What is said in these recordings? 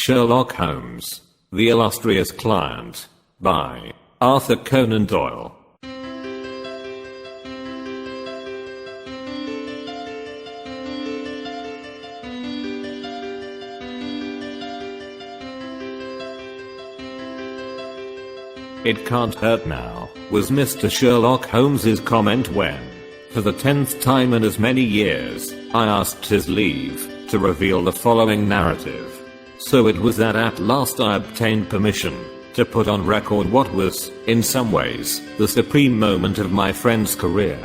Sherlock Holmes, The Illustrious Client, by Arthur Conan Doyle. "It can't hurt now," was Mr. Sherlock Holmes's comment when, for the 10th time in as many years, I asked his leave to reveal the following narrative. So it was that at last I obtained permission to put on record what was, in some ways, the supreme moment of my friend's career.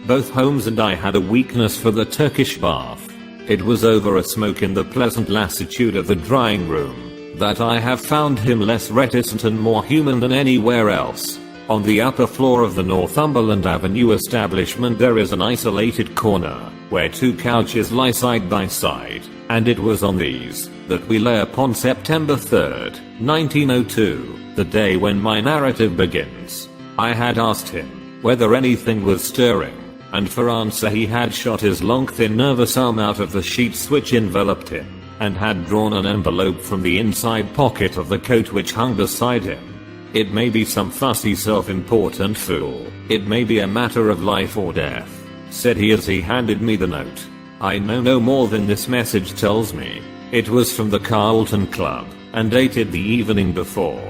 Both Holmes and I had a weakness for the Turkish bath. It was over a smoke in the pleasant lassitude of the drying room that I have found him less reticent and more human than anywhere else. On the upper floor of the Northumberland Avenue establishment there is an isolated corner where two couches lie side by side, and it was on these that we lay upon September 3rd, 1902, the day when my narrative begins. I had asked him whether anything was stirring, and for answer he had shot his long thin nervous arm out of the sheets which enveloped him, and had drawn an envelope from the inside pocket of the coat which hung beside him. "It may be some fussy self-important fool. It may be a matter of life or death," said he as he handed me the note. "I know no more than this message tells me." It was from the Carlton Club, and dated the evening before.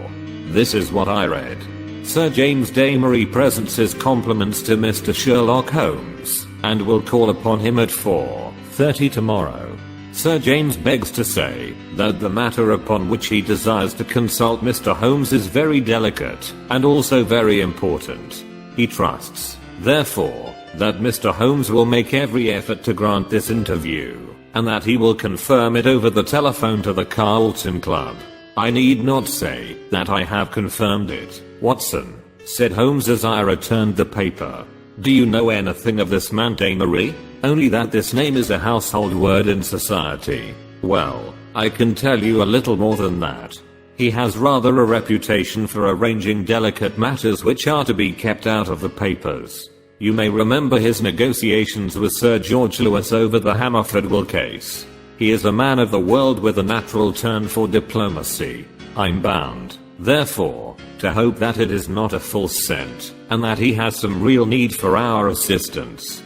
This is what I read. "Sir James Damery presents his compliments to Mr. Sherlock Holmes, and will call upon him at 4:30 tomorrow. Sir James begs to say that the matter upon which he desires to consult Mr. Holmes is very delicate, and also very important. He trusts, therefore, that Mr. Holmes will make every effort to grant this interview, and that he will confirm it over the telephone to the Carlton Club. I need not say that I have confirmed it, Watson," said Holmes as I returned the paper. "Do you know anything of this man Damery? Only that this name is a household word in society." "Well, I can tell you a little more than that. He has rather a reputation for arranging delicate matters which are to be kept out of the papers. You may remember his negotiations with Sir George Lewis over the Hammerford case. He is a man of the world with a natural turn for diplomacy. I'm bound, therefore, to hope that it is not a false scent, and that he has some real need for our assistance.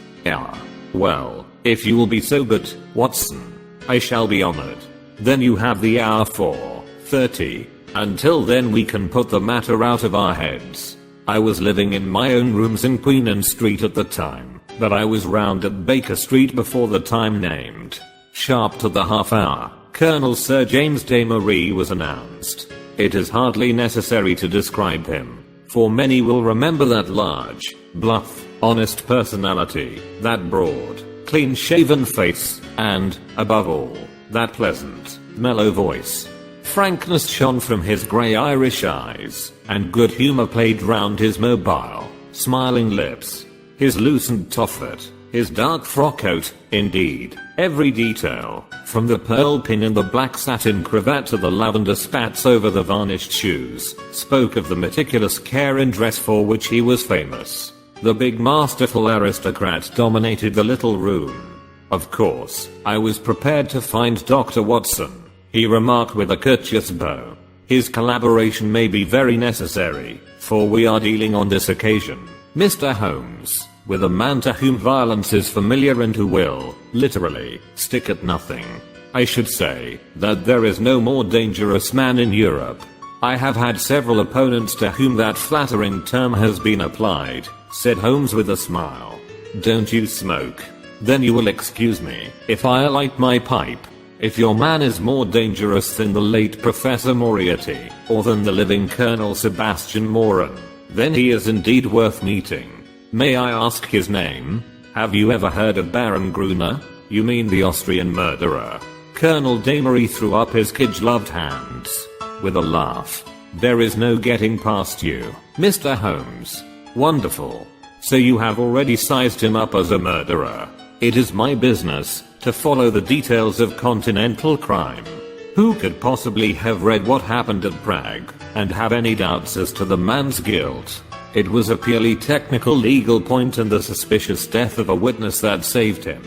Well, if you will be so good, Watson, I shall be honored. Then you have the hour 4:30. Until then we can put the matter out of our heads." I was living in my own rooms in Queen Anne Street at the time, but I was round at Baker Street before the time named. Sharp to the half hour, Colonel Sir James Damery was announced. It is hardly necessary to describe him, for many will remember that large, bluff, honest personality, that broad, clean-shaven face, and, above all, that pleasant, mellow voice. Frankness shone from his grey Irish eyes, and good humour played round his mobile, smiling lips. His loosened toffet, his dark frock coat, indeed, every detail, from the pearl pin in the black satin cravat to the lavender spats over the varnished shoes, spoke of the meticulous care in dress for which he was famous. The big masterful aristocrat dominated the little room. "Of course, I was prepared to find Dr. Watson," he remarked with a courteous bow. "His collaboration may be very necessary, for we are dealing on this occasion, Mr. Holmes, with a man to whom violence is familiar and who will, literally, stick at nothing. I should say that there is no more dangerous man in Europe. I have had several opponents to whom that flattering term has been applied," said Holmes with a smile. "Don't you smoke? Then you will excuse me if I light my pipe. If your man is more dangerous than the late Professor Moriarty, or than the living Colonel Sebastian Moran, then he is indeed worth meeting. May I ask his name? Have you ever heard of Baron Gruner?" "You mean the Austrian murderer?" Colonel Damery threw up his kid-gloved hands with a laugh. "There is no getting past you, Mr. Holmes." "Wonderful. So you have already sized him up as a murderer. It is my business to follow the details of continental crime. Who could possibly have read what happened at Prague, and have any doubts as to the man's guilt? It was a purely technical legal point and the suspicious death of a witness that saved him.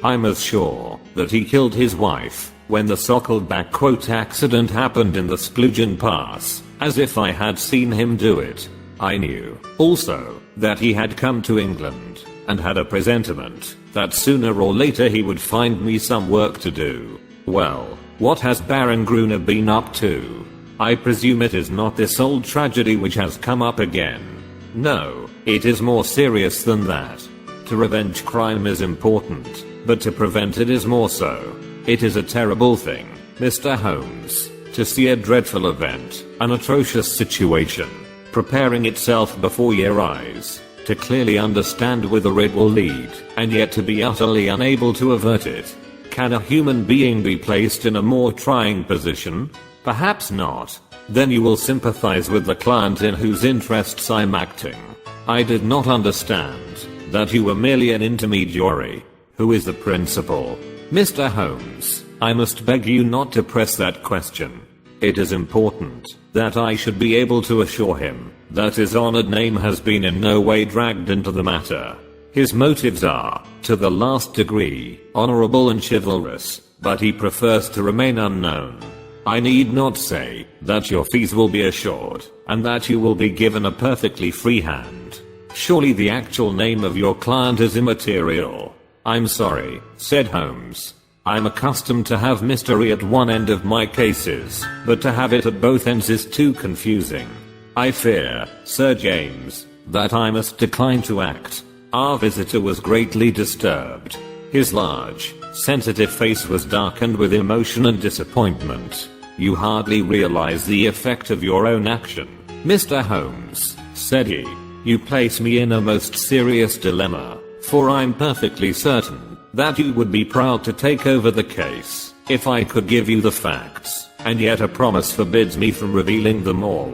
I'm as sure that he killed his wife when the Sokolback accident happened in the Splugen Pass, as if I had seen him do it. I knew, also, that he had come to England, and had a presentiment that sooner or later he would find me some work to do. Well, what has Baron Gruner been up to? I presume it is not this old tragedy which has come up again. No, it is more serious than that. To revenge crime is important, but to prevent it is more so. It is a terrible thing, Mr. Holmes, to see a dreadful event, an atrocious situation, preparing itself before your eyes, to clearly understand whither it will lead, and yet to be utterly unable to avert it. Can a human being be placed in a more trying position? Perhaps not. Then you will sympathize with the client in whose interests I'm acting. I did not understand that you were merely an intermediary. Who is the principal? Mr. Holmes, I must beg you not to press that question. It is important that I should be able to assure him that his honored name has been in no way dragged into the matter. His motives are, to the last degree, honorable and chivalrous, but he prefers to remain unknown. I need not say that your fees will be assured, and that you will be given a perfectly free hand. Surely the actual name of your client is immaterial. I'm sorry, said Holmes. I'm accustomed to have mystery at one end of my cases, but to have it at both ends is too confusing. I fear, Sir James, that I must decline to act. Our visitor was greatly disturbed. His large, sensitive face was darkened with emotion and disappointment. You hardly realize the effect of your own action, Mr. Holmes, said he. You place me in a most serious dilemma, for I'm perfectly certain that you would be proud to take over the case if I could give you the facts, and yet a promise forbids me from revealing them all.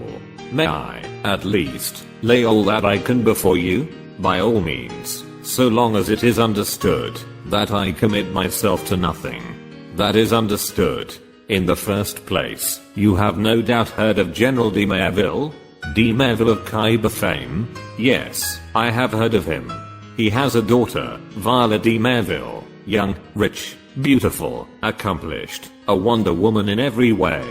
May I, at least, lay all that I can before you? By all means, so long as it is understood that I commit myself to nothing. That is understood. In the first place, you have no doubt heard of General de Merville? De Merville of Khyber fame? Yes, I have heard of him. He has a daughter, Viola de Merville, young, rich, beautiful, accomplished, a wonder woman in every way.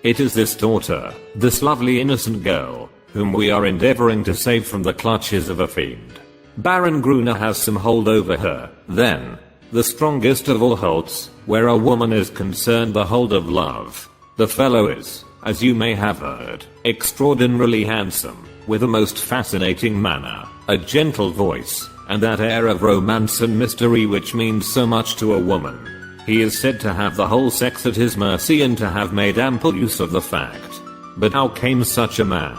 It is this daughter, this lovely innocent girl, whom we are endeavoring to save from the clutches of a fiend. Baron Gruner has some hold over her, then. The strongest of all holds, where a woman is concerned, the hold of love. The fellow is, as you may have heard, extraordinarily handsome, with a most fascinating manner, a gentle voice, and that air of romance and mystery which means so much to a woman. He is said to have the whole sex at his mercy and to have made ample use of the fact. But how came such a man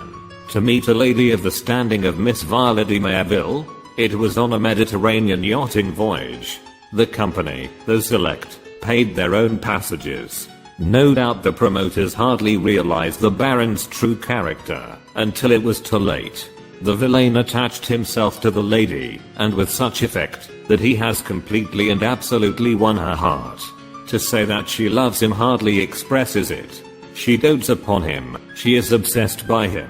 to meet a lady of the standing of Miss Viola de Merville? It was on a Mediterranean yachting voyage. The company, though select, paid their own passages. No doubt the promoters hardly realized the Baron's true character until it was too late. The villain attached himself to the lady, and with such effect that he has completely and absolutely won her heart. To say that she loves him hardly expresses it. She dotes upon him, she is obsessed by him.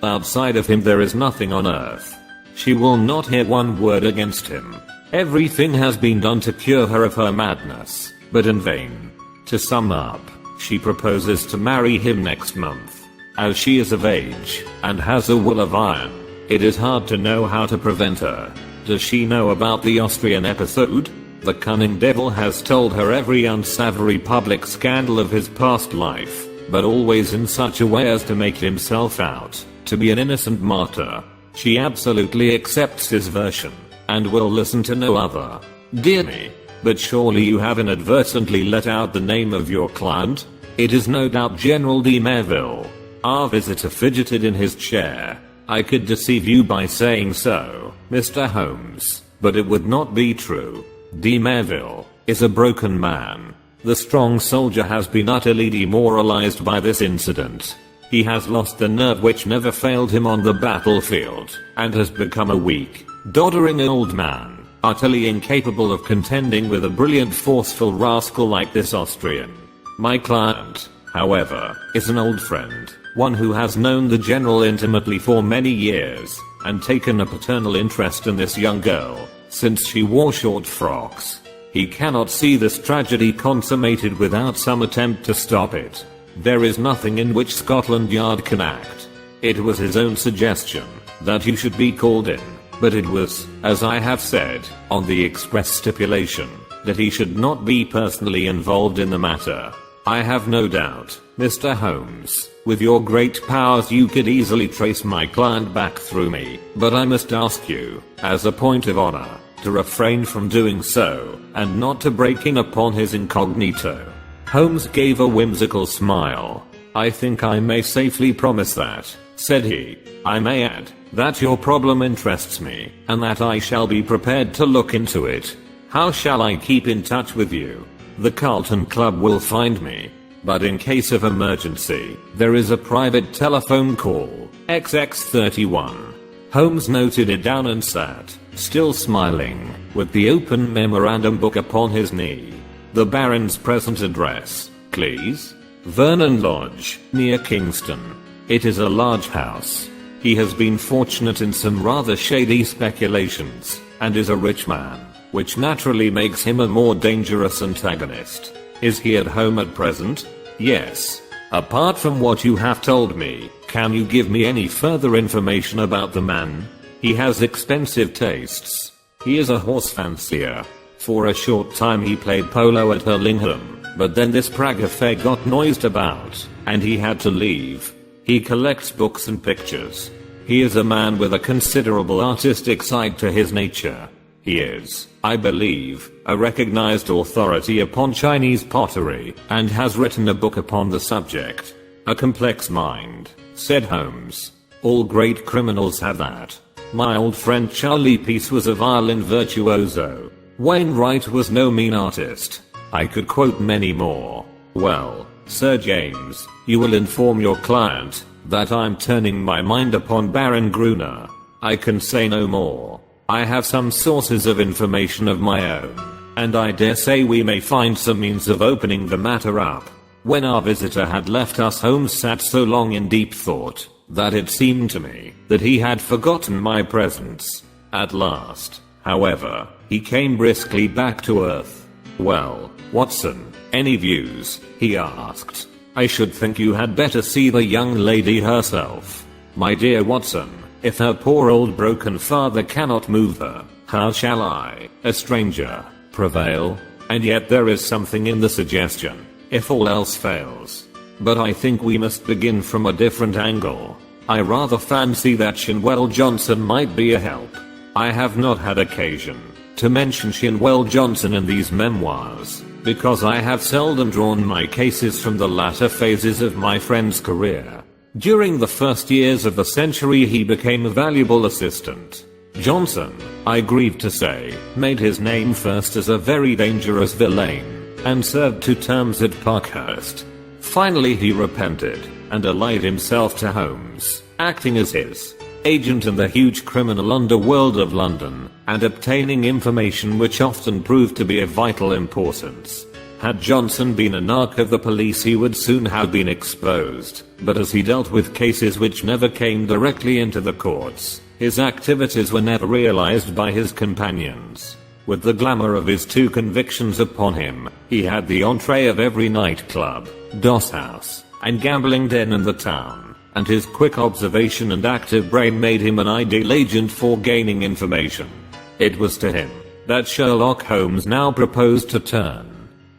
Outside of him there is nothing on earth. She will not hear one word against him. Everything has been done to cure her of her madness, but in vain. To sum up, she proposes to marry him next month. As she is of age, and has a will of iron, it is hard to know how to prevent her. Does she know about the Austrian episode? The cunning devil has told her every unsavory public scandal of his past life, but always in such a way as to make himself out to be an innocent martyr. She absolutely accepts his version, and will listen to no other. Dear me, but surely you have inadvertently let out the name of your client? It is no doubt General de Merville. Our visitor fidgeted in his chair. I could deceive you by saying so, Mr. Holmes, but it would not be true. De Merville is a broken man. The strong soldier has been utterly demoralized by this incident. He has lost the nerve which never failed him on the battlefield, and has become a weak, doddering old man, utterly incapable of contending with a brilliant, forceful rascal like this Austrian. My client, however, is an old friend, one who has known the general intimately for many years, and taken a paternal interest in this young girl, since she wore short frocks. He cannot see this tragedy consummated without some attempt to stop it. There is nothing in which Scotland Yard can act. It was his own suggestion that you should be called in, but it was, as I have said, on the express stipulation that he should not be personally involved in the matter. I have no doubt, Mr. Holmes, with your great powers you could easily trace my client back through me, but I must ask you, as a point of honor, to refrain from doing so, and not to break in upon his incognito. Holmes gave a whimsical smile. I think I may safely promise that, said he. I may add that your problem interests me, and that I shall be prepared to look into it. How shall I keep in touch with you? The Carlton Club will find me, but in case of emergency, there is a private telephone call, XX31. Holmes noted it down and sat, still smiling, with the open memorandum book upon his knee. The Baron's present address, please? Vernon Lodge, near Kingston. It is a large house. He has been fortunate in some rather shady speculations, and is a rich man, which naturally makes him a more dangerous antagonist. Is he at home at present? Yes. Apart from what you have told me, can you give me any further information about the man? He has expensive tastes. He is a horse fancier. For a short time he played polo at Hurlingham, but then this Prague affair got noised about, and he had to leave. He collects books and pictures. He is a man with a considerable artistic side to his nature. He is, I believe, a recognized authority upon Chinese pottery, and has written a book upon the subject. A complex mind, said Holmes. All great criminals have that. My old friend Charlie Peace was a violin virtuoso. Wainwright was no mean artist. I could quote many more. Well, Sir James, you will inform your client that I'm turning my mind upon Baron Gruner. I can say no more. I have some sources of information of my own, and I dare say we may find some means of opening the matter up. When our visitor had left us, Holmes sat so long in deep thought that it seemed to me that he had forgotten my presence. At last, however, he came briskly back to earth. Well, Watson, any views? He asked. I should think you had better see the young lady herself. My dear Watson, if her poor old broken father cannot move her, how shall I, a stranger, prevail? And yet there is something in the suggestion, if all else fails. But I think we must begin from a different angle. I rather fancy that Shinwell Johnson might be a help. I have not had occasion to mention Shinwell Johnson in these memoirs, because I have seldom drawn my cases from the latter phases of my friend's career. During the first years of the century he became a valuable assistant. Johnson, I grieve to say, made his name first as a very dangerous villain, and served 2 terms at Parkhurst. Finally he repented, and allied himself to Holmes, acting as his agent in the huge criminal underworld of London, and obtaining information which often proved to be of vital importance. Had Johnson been a narc of the police he would soon have been exposed, but as he dealt with cases which never came directly into the courts, his activities were never realized by his companions. With the glamour of his 2 convictions upon him, he had the entree of every nightclub, doss house, and gambling den in the town, and his quick observation and active brain made him an ideal agent for gaining information. It was to him that Sherlock Holmes now proposed to turn.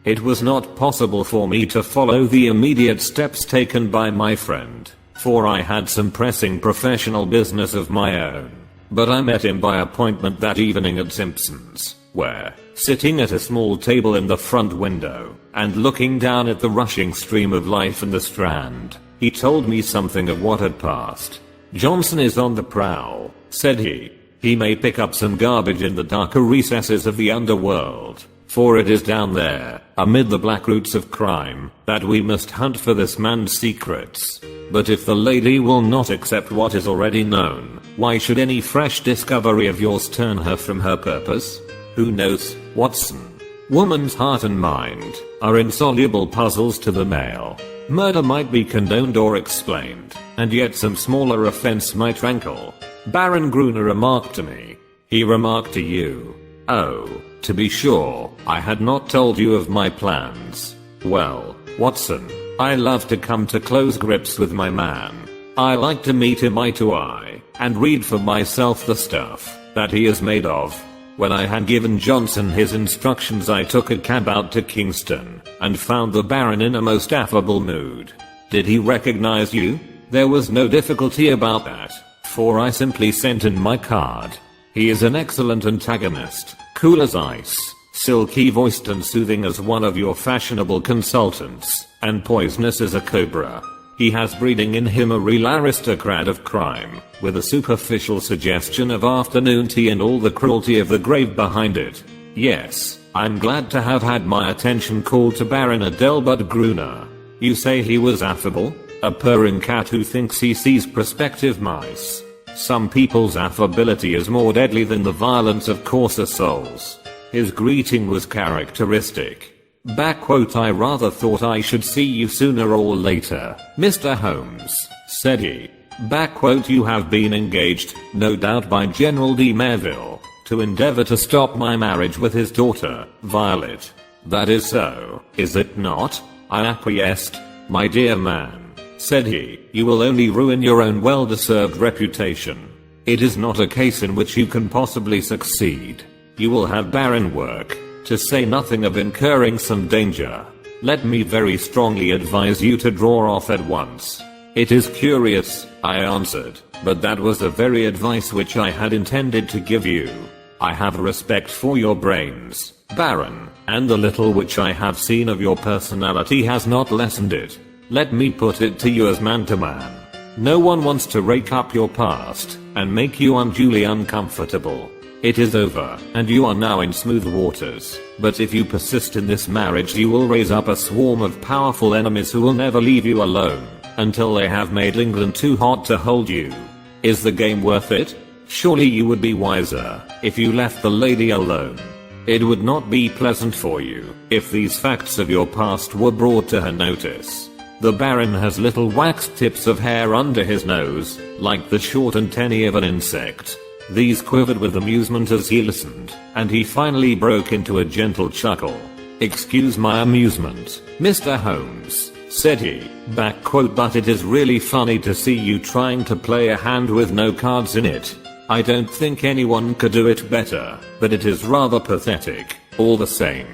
It was not possible for me to follow the immediate steps taken by my friend, for I had some pressing professional business of my own. But I met him by appointment that evening at Simpson's, where, sitting at a small table in the front window, and looking down at the rushing stream of life in the Strand, he told me something of what had passed. Johnson is on the prowl, said he. He may pick up some garbage in the darker recesses of the underworld, for it is down there, amid the black roots of crime, that we must hunt for this man's secrets. But if the lady will not accept what is already known, why should any fresh discovery of yours turn her from her purpose? Who knows, Watson? Woman's heart and mind are insoluble puzzles to the male. Murder might be condoned or explained, and yet some smaller offense might rankle. Baron Gruner remarked to me. He remarked to you. Oh, To be sure, I had not told you of my plans. Well, Watson, I love to come to close grips with my man. I like to meet him eye to eye, and read for myself the stuff that he is made of. When I had given Johnson his instructions, I took a cab out to Kingston, and found the Baron in a most affable mood. Did he recognize you? There was no difficulty about that, for I simply sent in my card. He is an excellent antagonist, cool as ice, silky voiced and soothing as one of your fashionable consultants, and poisonous as a cobra. He has breeding in him a real aristocrat of crime, with a superficial suggestion of afternoon tea and all the cruelty of the grave behind it. Yes, I'm glad to have had my attention called to Baron Adelbert Gruner. You say he was affable? A purring cat who thinks he sees prospective mice. Some people's affability is more deadly than the violence of coarser souls. His greeting was characteristic. I rather thought I should see you sooner or later, Mr. Holmes, said he. You have been engaged, no doubt by General de Merville, to endeavor to stop my marriage with his daughter, Violet. That is so, is it not? I acquiesced. My dear man, said he, you will only ruin your own well-deserved reputation. It is not a case in which you can possibly succeed. You will have barren work, to say nothing of incurring some danger. Let me very strongly advise you to draw off at once. It is curious, I answered, but that was the very advice which I had intended to give you. I have respect for your brains, Baron, and the little which I have seen of your personality has not lessened it. Let me put it to you as man to man. No one wants to rake up your past and make you unduly uncomfortable. It is over, and you are now in smooth waters. But if you persist in this marriage, you will raise up a swarm of powerful enemies who will never leave you alone, until they have made England too hot to hold you. Is the game worth it? Surely you would be wiser if you left the lady alone. It would not be pleasant for you if these facts of your past were brought to her notice. The Baron has little waxed tips of hair under his nose, like the short antennae of an insect. These quivered with amusement as he listened, and he finally broke into a gentle chuckle. Excuse my amusement, Mr. Holmes, said he, but it is really funny to see you trying to play a hand with no cards in it. I don't think anyone could do it better, but it is rather pathetic, all the same.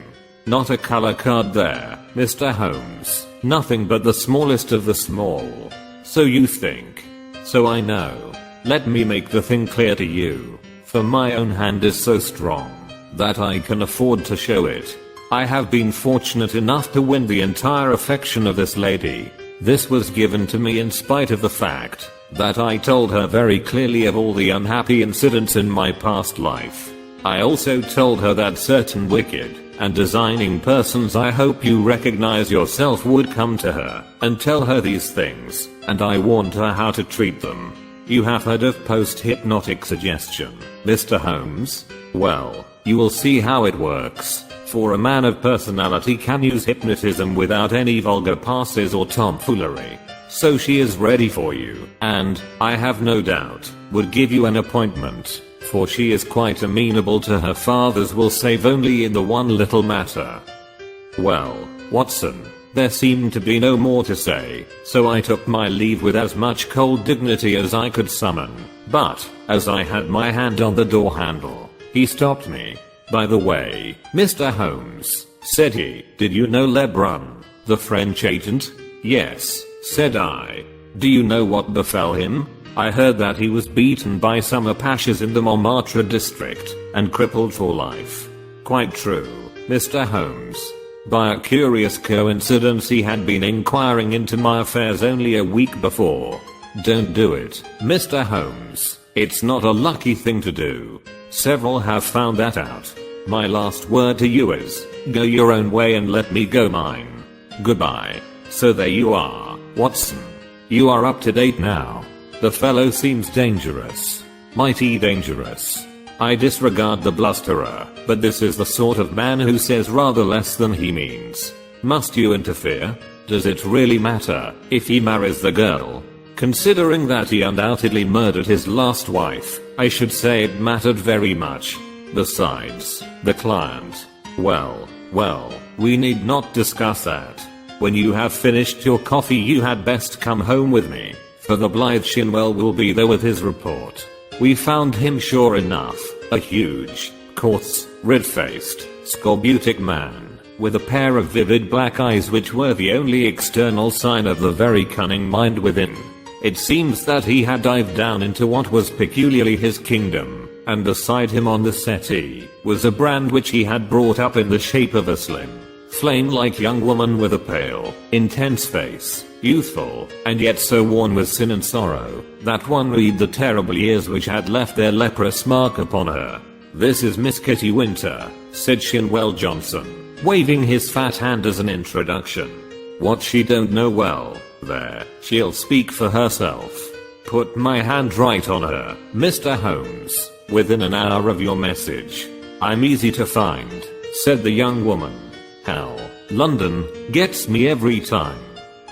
Not a color card there, Mr. Holmes. Nothing but the smallest of the small. So you think. So I know. Let me make the thing clear to you. For my own hand is so strong that I can afford to show it. I have been fortunate enough to win the entire affection of this lady. This was given to me in spite of the fact that I told her very clearly of all the unhappy incidents in my past life. I also told her that certain wicked and designing persons I hope you recognize yourself would come to her and tell her these things, and I warned her how to treat them. You have heard of post-hypnotic suggestion, Mr. Holmes? Well, you will see how it works, for a man of personality can use hypnotism without any vulgar passes or tomfoolery. So she is ready for you, and, I have no doubt, would give you an appointment. For she is quite amenable to her father's will, save only in the one little matter. Well, Watson, there seemed to be no more to say, so I took my leave with as much cold dignity as I could summon. But, as I had my hand on the door handle, he stopped me. By the way, Mr. Holmes, said he, did you know Lebrun, the French agent? Yes, said I. Do you know what befell him? I heard that he was beaten by some Apaches in the Montmartre district, and crippled for life. Quite true, Mr. Holmes. By a curious coincidence, he had been inquiring into my affairs only a week before. Don't do it, Mr. Holmes. It's not a lucky thing to do. Several have found that out. My last word to you is, go your own way and let me go mine. Goodbye. So there you are, Watson. You are up to date now. The fellow seems dangerous. Mighty dangerous. I disregard the blusterer, but this is the sort of man who says rather less than he means. Must you interfere? Does it really matter if he marries the girl? Considering that he undoubtedly murdered his last wife, I should say it mattered very much. Besides, the client. Well, we need not discuss that. When you have finished your coffee you had best come home with me, for the blithe Shinwell will be there with his report. We found him sure enough, a huge, coarse, red-faced, scorbutic man, with a pair of vivid black eyes which were the only external sign of the very cunning mind within. It seems that he had dived down into what was peculiarly his kingdom, and beside him on the settee was a brand which he had brought up in the shape of a slim, flame-like young woman with a pale, intense face, youthful, and yet so worn with sin and sorrow, that one read the terrible years which had left their leprous mark upon her. "This is Miss Kitty Winter," said Shinwell Johnson, waving his fat hand as an introduction. "What she don't know well, there, she'll speak for herself. Put my hand right on her, Mr. Holmes, within an hour of your message. I'm easy to find," said the young woman. "Hell, London gets me every time.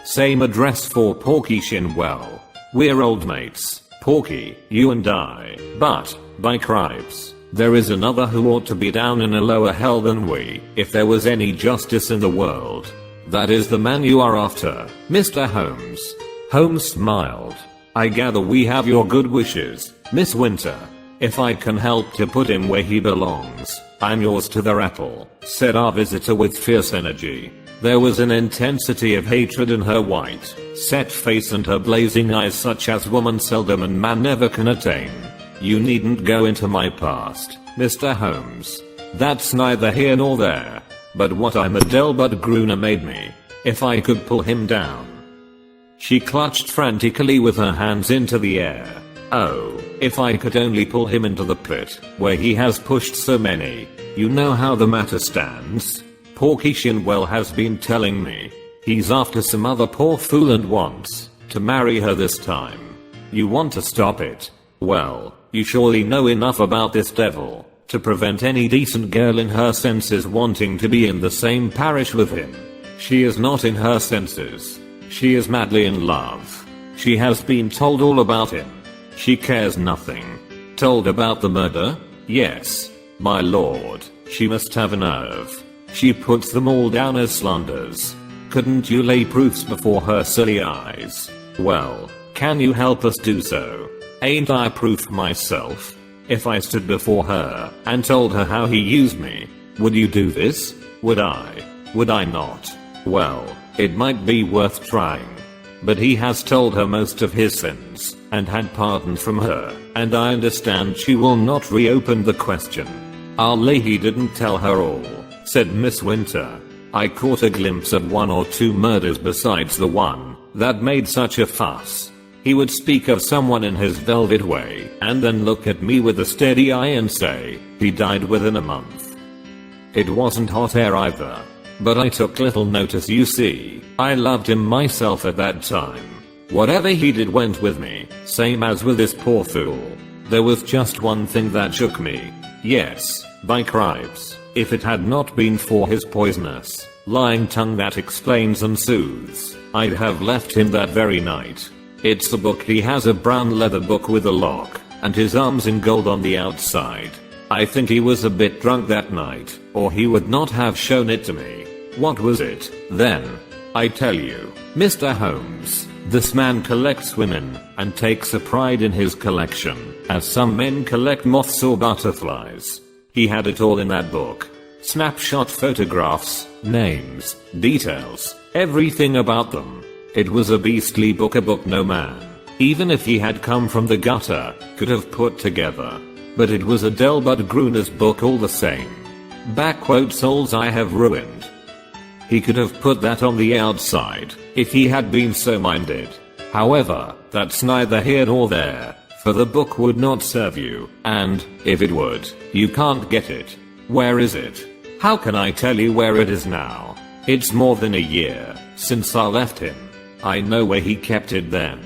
Same address for Porky Shinwell. We're old mates, Porky, you and I, but, by cripes, there is another who ought to be down in a lower hell than we, if there was any justice in the world. That is the man you are after, Mr. Holmes." Holmes smiled. "I gather we have your good wishes, Miss Winter. If I can help to put him where he belongs, I'm yours to the rattle," said our visitor with fierce energy. There was an intensity of hatred in her white, set face and her blazing eyes such as woman seldom and man never can attain. "You needn't go into my past, Mr. Holmes. That's neither here nor there. But what I'm a Delbud Gruner made me, if I could pull him down." She clutched frantically with her hands into the air. "Oh, if I could only pull him into the pit, where he has pushed so many. You know how the matter stands. Porky Shinwell has been telling me. He's after some other poor fool and wants to marry her this time. You want to stop it? Well, you surely know enough about this devil to prevent any decent girl in her senses wanting to be in the same parish with him. She is not in her senses. She is madly in love. She has been told all about him. She cares nothing. Told about the murder? Yes, my lord, she must have a nerve. She puts them all down as slanders. Couldn't you lay proofs before her silly eyes? Well, can you help us do so? Ain't I proof myself? If I stood before her and told her how he used me, would you do this? Would I? Would I not? Well, it might be worth trying. But he has told her most of his sins, and had pardon from her, and I understand she will not reopen the question. I'll lay he didn't tell her all, said Miss Winter. I caught a glimpse of one or two murders besides the one that made such a fuss. He would speak of someone in his velvet way, and then look at me with a steady eye and say, he died within a month. It wasn't hot air either. But I took little notice, you see. I loved him myself at that time. Whatever he did went with me, same as with this poor fool. There was just one thing that shook me. Yes, by cripes, if it had not been for his poisonous, lying tongue that explains and soothes, I'd have left him that very night. It's the book. He has a brown leather book with a lock, and his arms in gold on the outside. I think he was a bit drunk that night, or he would not have shown it to me. What was it, then? I tell you, Mr. Holmes, this man collects women, and takes a pride in his collection, as some men collect moths or butterflies. He had it all in that book. Snapshot photographs, names, details, everything about them. It was a beastly book, a book no man, even if he had come from the gutter, could have put together. But it was a Delbud Gruner's book all the same. Backquote souls I have ruined. He could have put that on the outside, if he had been so minded. However, that's neither here nor there, for the book would not serve you, and, if it would, you can't get it. Where is it? How can I tell you where it is now? It's more than a year since I left him. I know where he kept it then.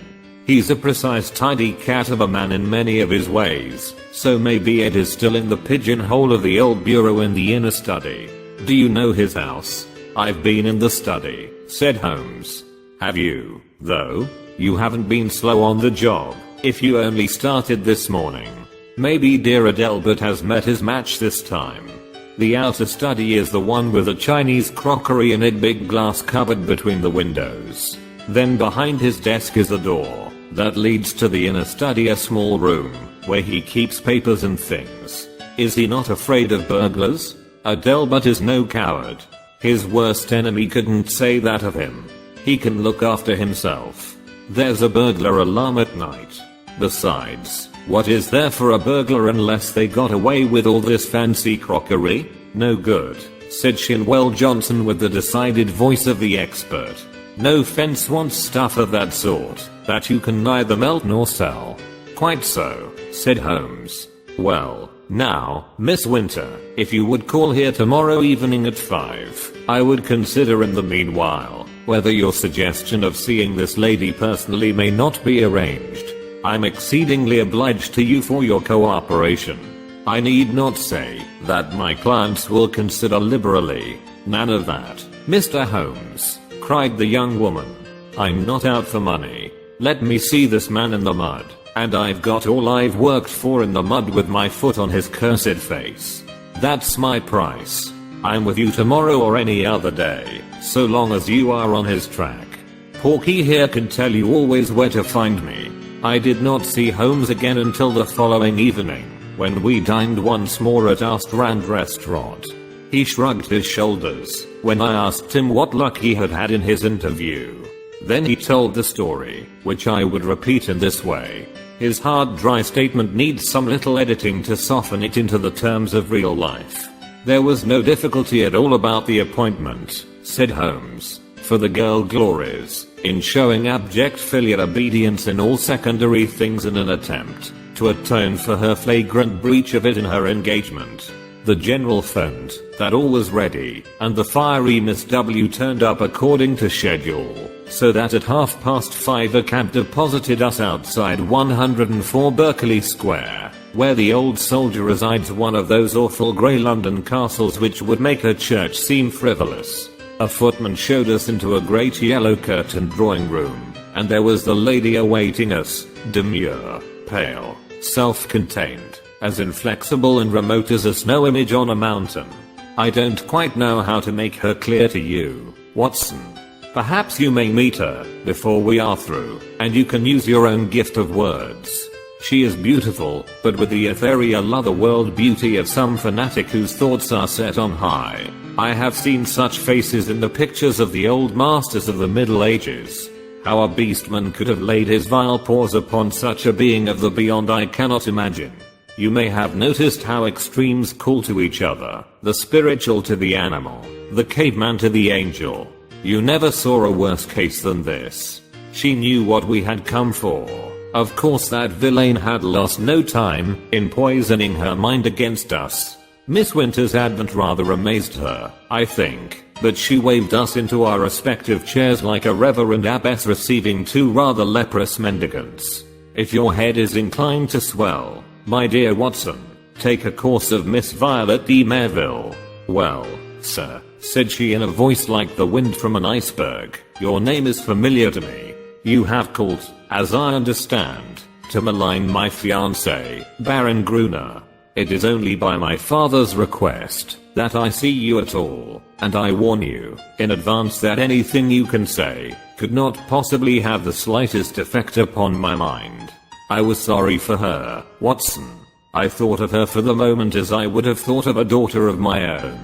He's a precise, tidy cat of a man in many of his ways, so maybe it is still in the pigeonhole of the old bureau in the inner study. Do you know his house? I've been in the study, said Holmes. Have you, though? You haven't been slow on the job, if you only started this morning. Maybe dear Adelbert has met his match this time. The outer study is the one with a Chinese crockery in a big glass cupboard between the windows. Then behind his desk is a door that leads to the inner study, a small room where he keeps papers and things. Is he not afraid of burglars? Adelbert is no coward. His worst enemy couldn't say that of him. He can look after himself. There's a burglar alarm at night. Besides, what is there for a burglar unless they got away with all this fancy crockery? No good, said Shinwell Johnson with the decided voice of the expert. No fence wants stuff of that sort, that you can neither melt nor sell. Quite so, said Holmes. Well, now, Miss Winter, if you would call here tomorrow evening at 5, I would consider in the meanwhile whether your suggestion of seeing this lady personally may not be arranged. I'm exceedingly obliged to you for your cooperation. I need not say that my clients will consider liberally. None of that, Mr. Holmes, cried the young woman. I'm not out for money. Let me see this man in the mud, and I've got all I've worked for in the mud with my foot on his cursed face. That's my price. I'm with you tomorrow or any other day, so long as you are on his track. Porky here can tell you always where to find me. I did not see Holmes again until the following evening, when we dined once more at our Strand restaurant. He shrugged his shoulders when I asked him what luck he had had in his interview. Then he told the story, which I would repeat in this way. His hard, dry statement needs some little editing to soften it into the terms of real life. There was no difficulty at all about the appointment, said Holmes, for the girl glories in showing abject filial obedience in all secondary things in an attempt to atone for her flagrant breach of it in her engagement. The general phoned that all was ready, and the fiery Miss W turned up according to schedule, so that at 5:30 a cab deposited us outside 104 Berkeley Square, where the old soldier resides, one of those awful grey London castles which would make a church seem frivolous. A footman showed us into a great yellow curtained drawing room, and there was the lady awaiting us, demure, pale, self-contained, as inflexible and remote as a snow image on a mountain. I don't quite know how to make her clear to you, Watson. Perhaps you may meet her before we are through, and you can use your own gift of words. She is beautiful, but with the ethereal otherworld beauty of some fanatic whose thoughts are set on high. I have seen such faces in the pictures of the old masters of the Middle Ages. How a beastman could have laid his vile paws upon such a being of the beyond I cannot imagine. You may have noticed how extremes call to each other, the spiritual to the animal, the caveman to the angel. You never saw a worse case than this. She knew what we had come for. Of course that villain had lost no time in poisoning her mind against us. Miss Winter's advent rather amazed her, I think, but she waved us into our respective chairs like a reverend abbess receiving two rather leprous mendicants. If your head is inclined to swell, my dear Watson, take a course of Miss Violet de Merville. Well, sir, said she in a voice like the wind from an iceberg, your name is familiar to me. You have called, as I understand, to malign my fiancé, Baron Gruner. It is only by my father's request that I see you at all, and I warn you in advance that anything you can say could not possibly have the slightest effect upon my mind. I was sorry for her, Watson. I thought of her for the moment as I would have thought of a daughter of my own.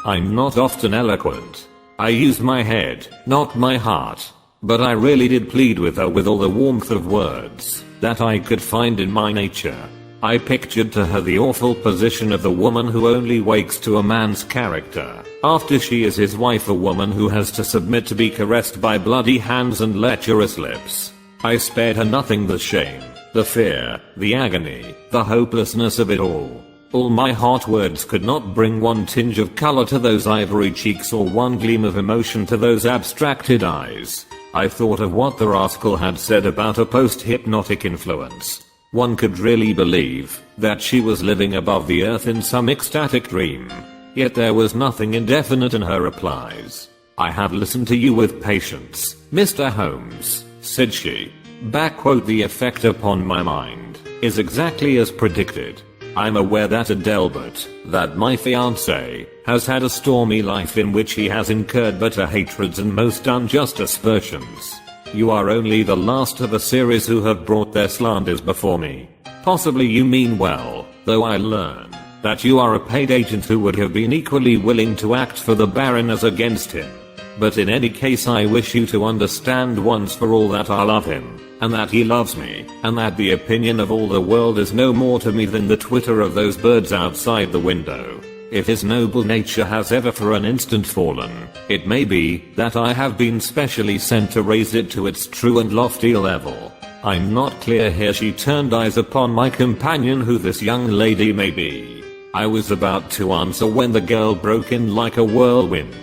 I'm not often eloquent. I use my head, not my heart. But I really did plead with her with all the warmth of words that I could find in my nature. I pictured to her the awful position of the woman who only wakes to a man's character after she is his wife, a woman who has to submit to be caressed by bloody hands and lecherous lips. I spared her nothing, the shame, the fear, the agony, the hopelessness of it all. All my hot words could not bring one tinge of color to those ivory cheeks or one gleam of emotion to those abstracted eyes. I thought of what the rascal had said about a post-hypnotic influence. One could really believe that she was living above the earth in some ecstatic dream. Yet there was nothing indefinite in her replies. I have listened to you with patience, Mr. Holmes, said she. Backquote the effect upon my mind is exactly as predicted. I'm aware that Adelbert, that my fiancé, has had a stormy life in which he has incurred bitter hatreds and most unjust aspersions. You are only the last of a series who have brought their slanders before me. Possibly you mean well, though I learn that you are a paid agent who would have been equally willing to act for the Baron as against him. But in any case, I wish you to understand once for all that I love him, and that he loves me, and that the opinion of all the world is no more to me than the twitter of those birds outside the window. If his noble nature has ever for an instant fallen, it may be that I have been specially sent to raise it to its true and lofty level. I'm not clear here. She turned eyes upon my companion who this young lady may be. I was about to answer when the girl broke in like a whirlwind.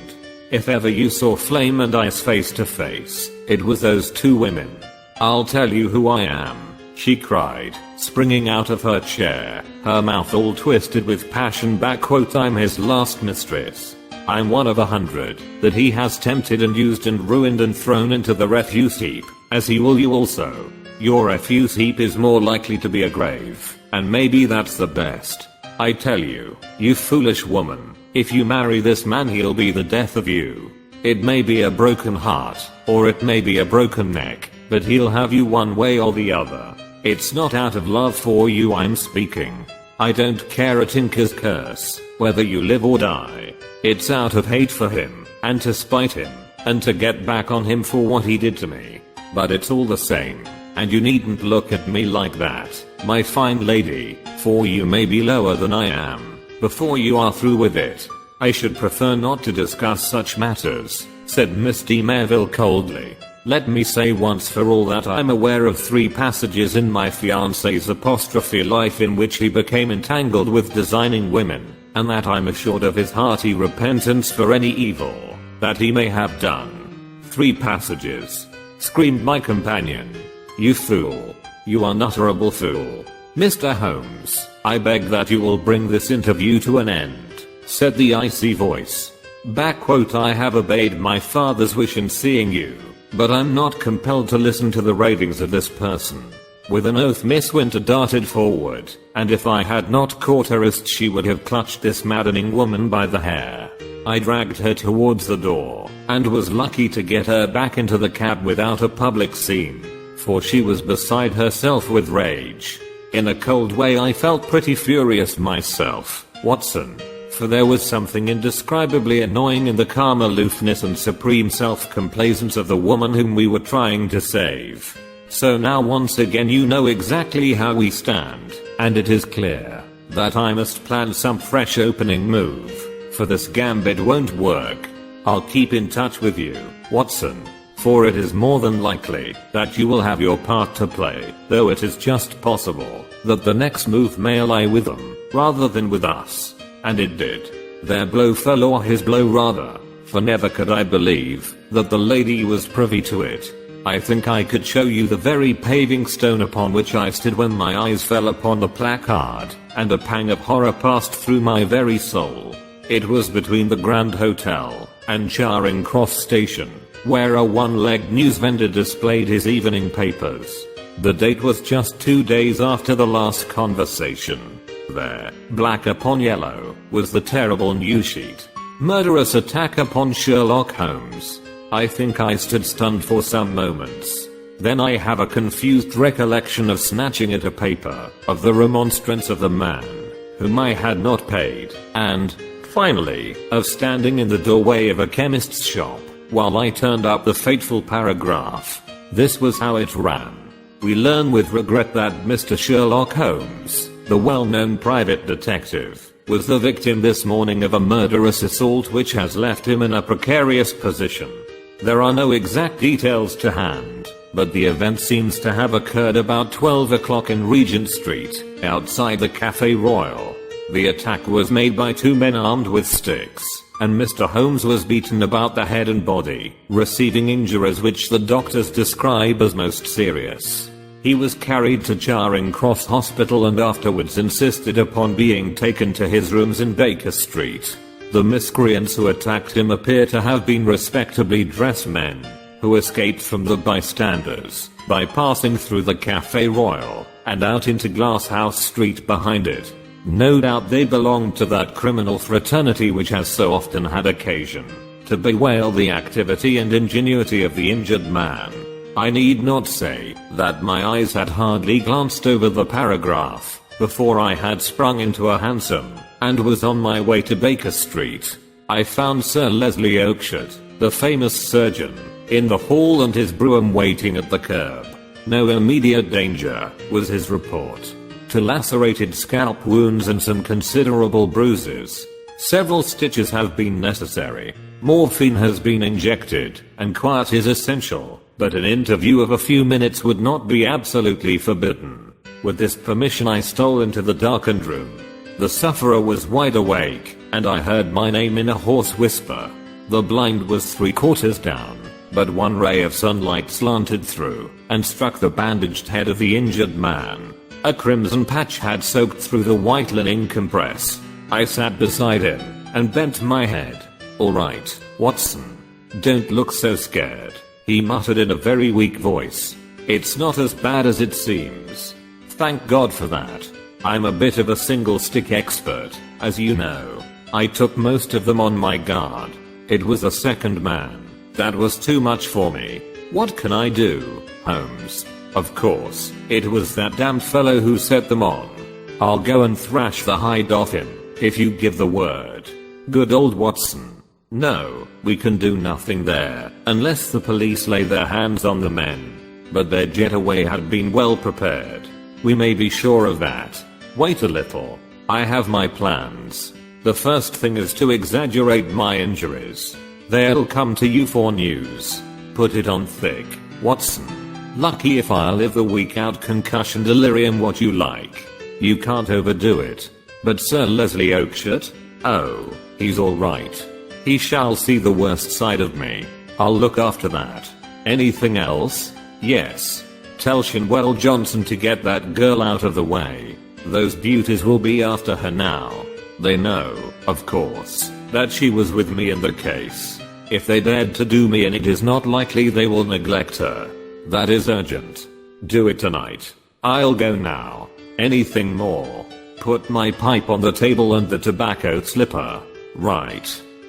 If ever you saw flame and ice face to face, it was those two women. I'll tell you who I am, she cried, springing out of her chair, her mouth all twisted with passion. I'm his last mistress. I'm one of 100 that he has tempted and used and ruined and thrown into the refuse heap, as he will you also. Your refuse heap is more likely to be a grave, and maybe that's the best. I tell you, you foolish woman, if you marry this man he'll be the death of you. It may be a broken heart, or it may be a broken neck, but he'll have you one way or the other. It's not out of love for you I'm speaking. I don't care a tinker's curse, whether you live or die. It's out of hate for him, and to spite him, and to get back on him for what he did to me. But it's all the same, and you needn't look at me like that, my fine lady, for you may be lower than I am. Before you are through with it, I should prefer not to discuss such matters, said Miss de Merville coldly. Let me say once for all that I'm aware of 3 passages in my fiancé's apostrophe life in which he became entangled with designing women, and that I'm assured of his hearty repentance for any evil that he may have done. 3 passages, screamed my companion. You fool. You unutterable fool. Mr. Holmes, I beg that you will bring this interview to an end, said the icy voice. I have obeyed my father's wish in seeing you, but I'm not compelled to listen to the ravings of this person. With an oath Miss Winter darted forward, and if I had not caught her wrist she would have clutched this maddening woman by the hair. I dragged her towards the door, and was lucky to get her back into the cab without a public scene, for she was beside herself with rage. In a cold way I felt pretty furious myself, Watson, for there was something indescribably annoying in the calm aloofness and supreme self-complacence of the woman whom we were trying to save. So now once again you know exactly how we stand, and it is clear that I must plan some fresh opening move, for this gambit won't work. I'll keep in touch with you, Watson, for it is more than likely that you will have your part to play, though it is just possible that the next move may lie with them, rather than with us. And it did. Their blow fell, or his blow rather, for never could I believe that the lady was privy to it. I think I could show you the very paving stone upon which I stood when my eyes fell upon the placard, and a pang of horror passed through my very soul. It was between the Grand Hotel and Charing Cross Station, where a one-legged news vendor displayed his evening papers. The date was just 2 days after the last conversation. There, black upon yellow, was the terrible news sheet. Murderous attack upon Sherlock Holmes. I think I stood stunned for some moments. Then I have a confused recollection of snatching at a paper, of the remonstrance of the man whom I had not paid, and, finally, of standing in the doorway of a chemist's shop while I turned up the fateful paragraph. This was how it ran. We learn with regret that Mr. Sherlock Holmes, the well-known private detective, was the victim this morning of a murderous assault which has left him in a precarious position. There are no exact details to hand, but the event seems to have occurred about 12 o'clock in Regent Street, outside the Café Royal. The attack was made by 2 men armed with sticks, and Mr. Holmes was beaten about the head and body, receiving injuries which the doctors describe as most serious. He was carried to Charing Cross Hospital and afterwards insisted upon being taken to his rooms in Baker Street. The miscreants who attacked him appear to have been respectably dressed men, who escaped from the bystanders by passing through the Café Royal and out into Glasshouse Street behind it. No doubt they belonged to that criminal fraternity which has so often had occasion to bewail the activity and ingenuity of the injured man. I need not say that my eyes had hardly glanced over the paragraph before I had sprung into a hansom and was on my way to Baker Street. I found Sir Leslie Oakeshott, the famous surgeon, in the hall and his brougham waiting at the curb. No immediate danger, was his report. To lacerated scalp wounds and some considerable bruises. Several stitches have been necessary. Morphine has been injected, and quiet is essential, but an interview of a few minutes would not be absolutely forbidden. With this permission I stole into the darkened room. The sufferer was wide awake, and I heard my name in a hoarse whisper. The blind was 3/4 down, but one ray of sunlight slanted through, and struck the bandaged head of the injured man. A crimson patch had soaked through the white linen compress. I sat beside him, and bent my head. "All right, Watson. Don't look so scared," he muttered in a very weak voice. "It's not as bad as it seems. Thank God for that. I'm a bit of a single stick expert, as you know. I took most of them on my guard. It was a second man. That was too much for me. What can I do, Holmes? Of course, it was that damned fellow who set them on. I'll go and thrash the hide off him, if you give the word. Good old Watson. No, we can do nothing there, unless the police lay their hands on the men. But their getaway had been well prepared. We may be sure of that. Wait a little. I have my plans. The first thing is to exaggerate my injuries. They'll come to you for news. Put it on thick, Watson. Lucky if I live the week out, concussion, delirium, what you like. You can't overdo it. But Sir Leslie Oakeshott? Oh, he's alright. He shall see the worst side of me. I'll look after that. Anything else? Yes. Tell Shinwell Johnson to get that girl out of the way. Those beauties will be after her now. They know, of course, that she was with me in the case. If they dared to do me in, it is not likely they will neglect her. That is urgent. Do it tonight. I'll go now. Anything more? Put my pipe on the table and the tobacco slipper. Right.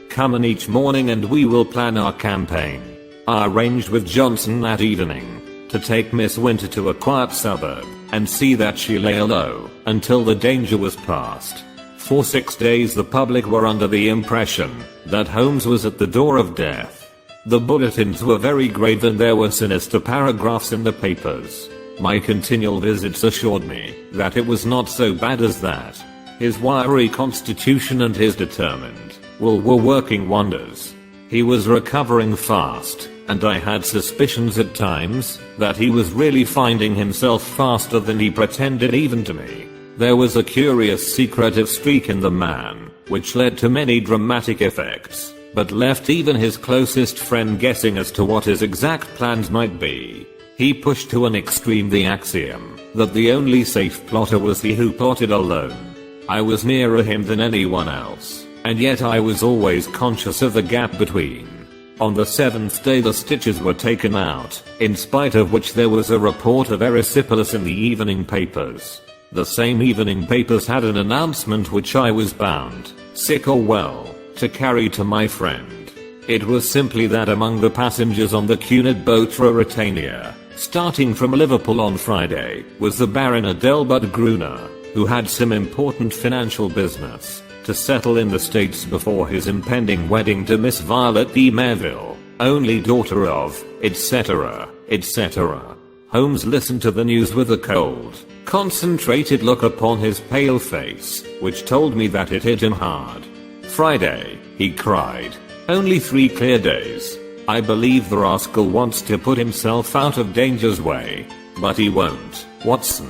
Come in each morning and we will plan our campaign. I arranged with Johnson that evening to take Miss Winter to a quiet suburb and see that she lay low until the danger was past. For 6 days the public were under the impression that Holmes was at the door of death. The bulletins were very grave and there were sinister paragraphs in the papers. My continual visits assured me that it was not so bad as that. His wiry constitution and his determined will were working wonders. He was recovering fast, and I had suspicions at times that he was really finding himself faster than he pretended, even to me. There was a curious secretive streak in the man, which led to many dramatic effects, but left even his closest friend guessing as to what his exact plans might be. He pushed to an extreme the axiom that the only safe plotter was he who plotted alone. I was nearer him than anyone else, and yet I was always conscious of the gap between. On the 7th day the stitches were taken out, in spite of which there was a report of erysipelas in the evening papers. The same evening papers had an announcement which I was bound, sick or well, to carry to my friend. It was simply that among the passengers on the Cunard boat Ruritania, starting from Liverpool on Friday, was the Baron Adelbert Gruner, who had some important financial business to settle in the States before his impending wedding to Miss Violet de Merville, only daughter of, etc., etc. Holmes listened to the news with a cold, concentrated look upon his pale face, which told me that it hit him hard. Friday, he cried. Only 3 clear days. I believe the rascal wants to put himself out of danger's way. But he won't, Watson.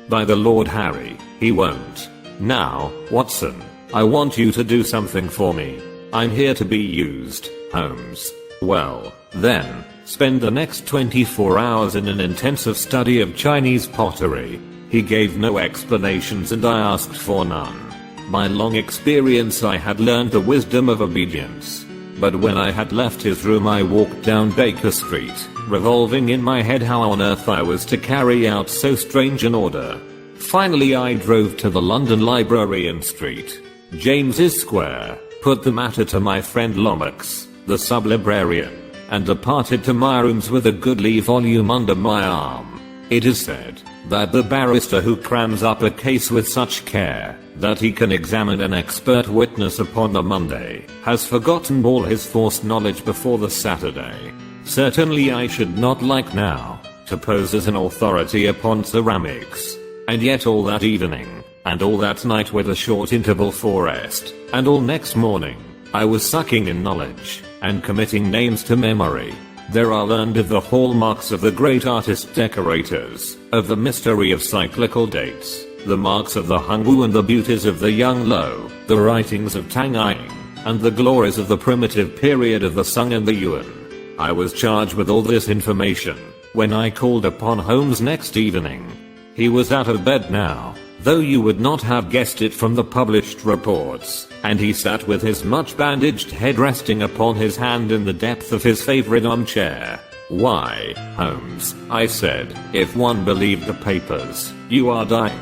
By the Lord Harry, he won't. Now, Watson, I want you to do something for me. I'm here to be used, Holmes. Well, then, spend the next 24 hours in an intensive study of Chinese pottery. He gave no explanations and I asked for none. By long experience I had learned the wisdom of obedience. But when I had left his room I walked down Baker Street, revolving in my head how on earth I was to carry out so strange an order. Finally I drove to the London Library in St. James's Square, put the matter to my friend Lomax, the sub-librarian, and departed to my rooms with a goodly volume under my arm. It is said that the barrister who crams up a case with such care that he can examine an expert witness upon the Monday has forgotten all his forced knowledge before the Saturday. Certainly I should not like now to pose as an authority upon ceramics. And yet all that evening, and all that night with a short interval for rest, and all next morning, I was sucking in knowledge, and committing names to memory. There are learned of the hallmarks of the great artist decorators, of the mystery of cyclical dates, the marks of the Hungwu and the beauties of the Young Lo, the writings of Tang Aing, and the glories of the primitive period of the Sung and the Yuan. I was charged with all this information when I called upon Holmes next evening. He was out of bed now, though you would not have guessed it from the published reports, and he sat with his much bandaged head resting upon his hand in the depth of his favorite armchair. "Why, Holmes," I said, "if one believed the papers, you are dying."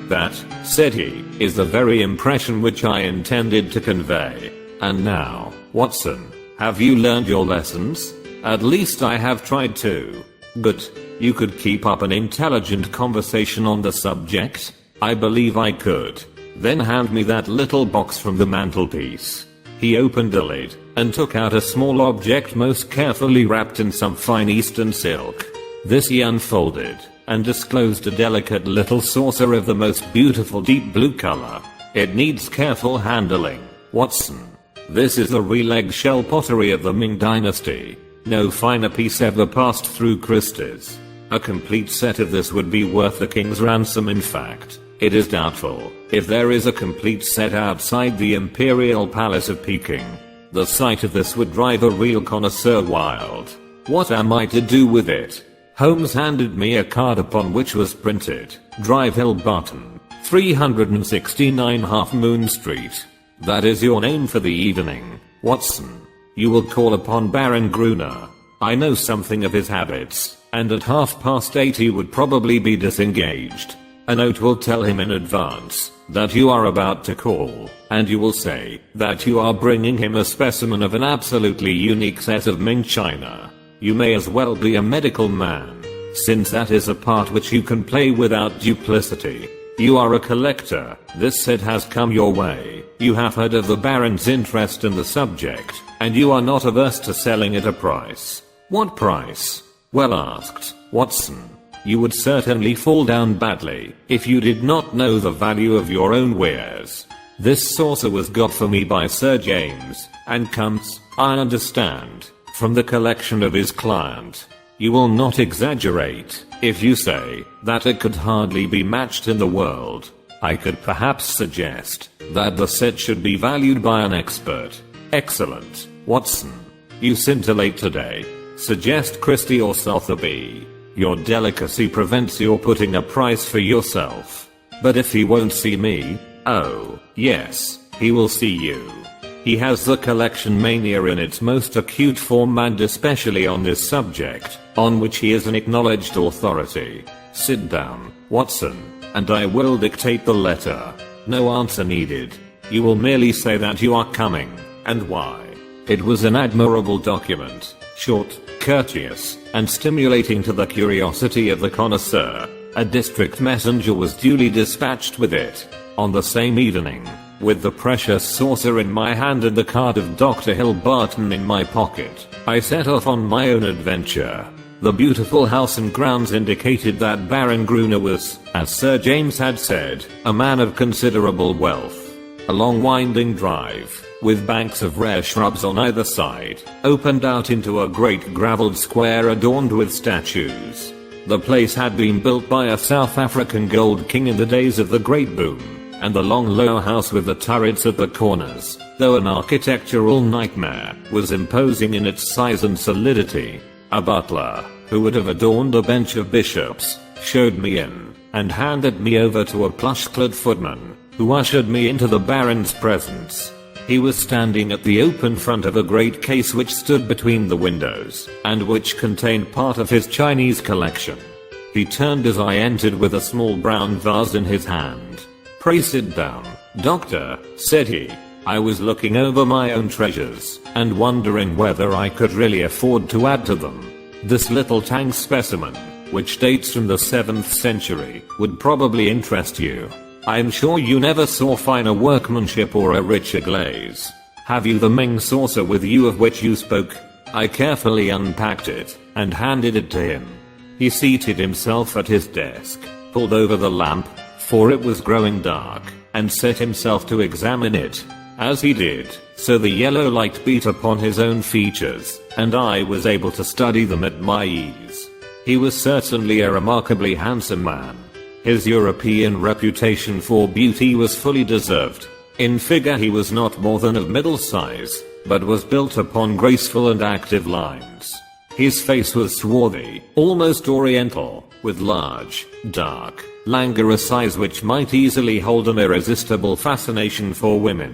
"That," said he, "is the very impression which I intended to convey. And now, Watson, have you learned your lessons? At least I have tried to. Good. You could keep up an intelligent conversation on the subject?" "I believe I could." "Then hand me that little box from the mantelpiece." He opened the lid and took out a small object most carefully wrapped in some fine Eastern silk. This he unfolded and disclosed a delicate little saucer of the most beautiful deep blue color. "It needs careful handling, Watson. This is the real eggshell pottery of the Ming Dynasty. No finer piece ever passed through Christie's. A complete set of this would be worth the king's ransom. In fact, it is doubtful if there is a complete set outside the Imperial Palace of Peking. The sight of this would drive a real connoisseur wild. What am I to do with it?" Holmes handed me a card upon which was printed, "Drive Hill Barton, 369 Half Moon Street. That is your name for the evening, Watson. You will call upon Baron Gruner. I know something of his habits, and at 8:30 he would probably be disengaged. A note will tell him in advance that you are about to call, and you will say that you are bringing him a specimen of an absolutely unique set of Ming china. You may as well be a medical man, since that is a part which you can play without duplicity. You are a collector. This set has come your way. You have heard of the Baron's interest in the subject, and you are not averse to selling at a price." "What price?" "Well asked, Watson. You would certainly fall down badly if you did not know the value of your own wares. This saucer was got for me by Sir James, and comes, I understand, from the collection of his client. You will not exaggerate if you say that it could hardly be matched in the world. I could perhaps suggest that the set should be valued by an expert." "Excellent, Watson. You scintillate today. Suggest Christie or Sotheby. Your delicacy prevents your putting a price for yourself. But if he won't see me, oh, yes, he will see you. He has the collection mania in its most acute form, and especially on this subject, on which he is an acknowledged authority. Sit down, Watson, and I will dictate the letter. No answer needed. You will merely say that you are coming, and why." It was an admirable document, short, courteous, and stimulating to the curiosity of the connoisseur. A district messenger was duly dispatched with it. On the same evening, with the precious saucer in my hand and the card of Dr. Hill Barton in my pocket, I set off on my own adventure. The beautiful house and grounds indicated that Baron Gruner was, as Sir James had said, a man of considerable wealth. A long winding drive, with banks of rare shrubs on either side, opened out into a great gravelled square adorned with statues. The place had been built by a South African gold king in the days of the Great Boom, and the long low house with the turrets at the corners, though an architectural nightmare, was imposing in its size and solidity. A butler, who would have adorned a bench of bishops, showed me in, and handed me over to a plush-clad footman, who ushered me into the Baron's presence. He was standing at the open front of a great case which stood between the windows, and which contained part of his Chinese collection. He turned as I entered with a small brown vase in his hand. "Pray sit down, doctor," said he. I was looking over my own treasures, and wondering whether I could really afford to add to them. This little Tang specimen, which dates from the 7th century, would probably interest you. I'm sure you never saw finer workmanship or a richer glaze. Have you the Ming saucer with you of which you spoke? I carefully unpacked it, and handed it to him. He seated himself at his desk, pulled over the lamp, for it was growing dark, and set himself to examine it. As he did, so the yellow light beat upon his own features, and I was able to study them at my ease. He was certainly a remarkably handsome man. His European reputation for beauty was fully deserved. In figure he was not more than of middle size, but was built upon graceful and active lines. His face was swarthy, almost oriental, with large, dark, languorous eyes which might easily hold an irresistible fascination for women.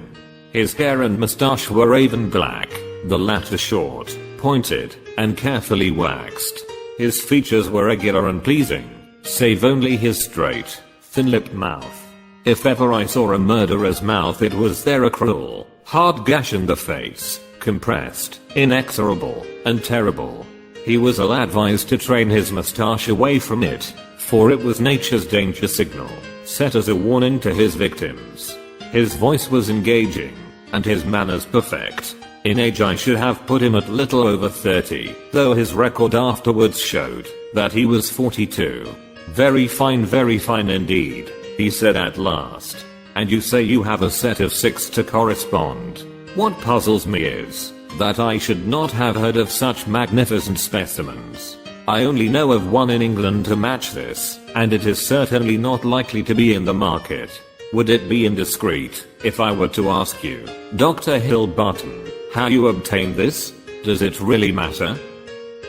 His hair and moustache were raven black, the latter short, pointed, and carefully waxed. His features were regular and pleasing, save only his straight, thin-lipped mouth. If ever I saw a murderer's mouth, it was there, a cruel, hard gash in the face, compressed, inexorable, and terrible. He was ill-advised to train his moustache away from it, for it was nature's danger signal, set as a warning to his victims. His voice was engaging, and his manners perfect. In age I should have put him at little over 30, though his record afterwards showed that he was 42. Very fine indeed," he said at last. "And you say you have a set of 6 to correspond. What puzzles me is that I should not have heard of such magnificent specimens. I only know of one in England to match this, and it is certainly not likely to be in the market. Would it be indiscreet if I were to ask you, Dr. Hillbutton, how you obtained this? Does it really matter?"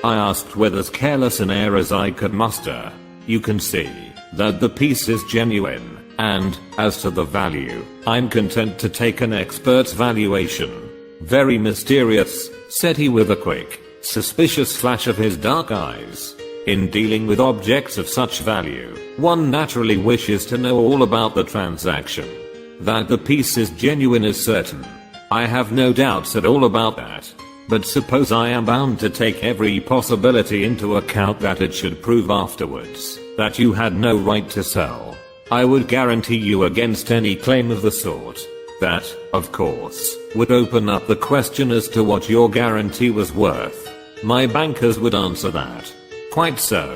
I asked with as careless an air as I could muster. "You can see that the piece is genuine, and, as to the value, I'm content to take an expert's valuation." "Very mysterious," said he with a quick, suspicious flash of his dark eyes. "In dealing with objects of such value, one naturally wishes to know all about the transaction. That the piece is genuine is certain. I have no doubts at all about that. But suppose I am bound to take every possibility into account that it should prove afterwards that you had no right to sell. I would guarantee you against any claim of the sort. That, of course, would open up the question as to what your guarantee was worth. My bankers would answer that." "Quite so.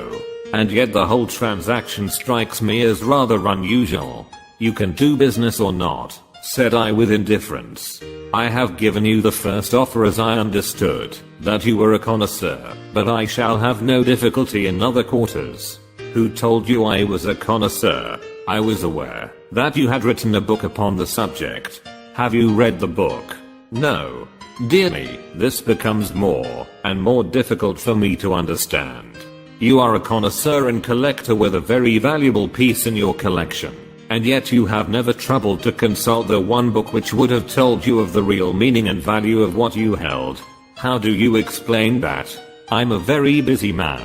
And yet the whole transaction strikes me as rather unusual. You can do business or not," said I with indifference. "I have given you the first offer as I understood that you were a connoisseur, but I shall have no difficulty in other quarters." "Who told you I was a connoisseur?" "I was aware that you had written a book upon the subject." "Have you read the book?" "No." "Dear me, this becomes more and more difficult for me to understand. You are a connoisseur and collector with a very valuable piece in your collection, and yet you have never troubled to consult the one book which would have told you of the real meaning and value of what you held. How do you explain that?" "I'm a very busy man.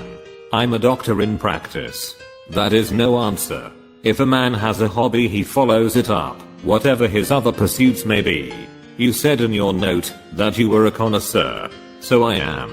I'm a doctor in practice." "That is no answer. If a man has a hobby, he follows it up, whatever his other pursuits may be. You said in your note that you were a connoisseur. So I am.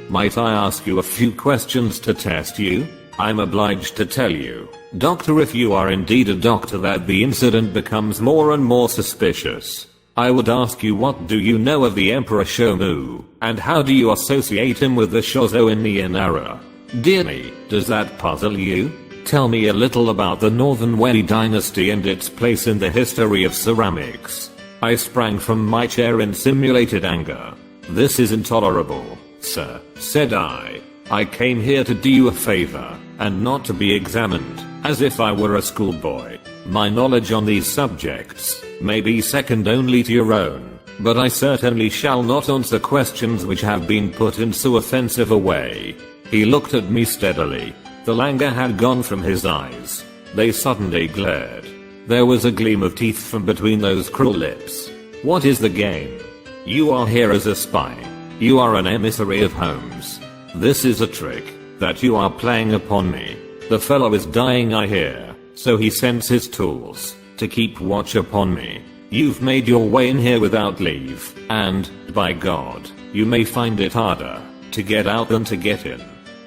Might I ask you a few questions to test you?" "I'm obliged to tell you, doctor, if you are indeed a doctor, that the incident becomes more and more suspicious. I would ask you, what do you know of the Emperor Shomu, and how do you associate him with the Shozo in the era?" "Dear me, does that puzzle you? Tell me a little about the Northern Wei dynasty and its place in the history of ceramics." I sprang from my chair in simulated anger. "This is intolerable, sir," said I. "I came here to do you a favor, and not to be examined as if I were a schoolboy. My knowledge on these subjects may be second only to your own, but I certainly shall not answer questions which have been put in so offensive a way." He looked at me steadily. The languor had gone from his eyes. They suddenly glared. There was a gleam of teeth from between those cruel lips. What is the game? You are here as a spy. You are an emissary of Holmes. This is a trick that you are playing upon me. The fellow is dying, I hear, so he sends his tools to keep watch upon me. You've made your way in here without leave, and, by God, you may find it harder to get out than to get in.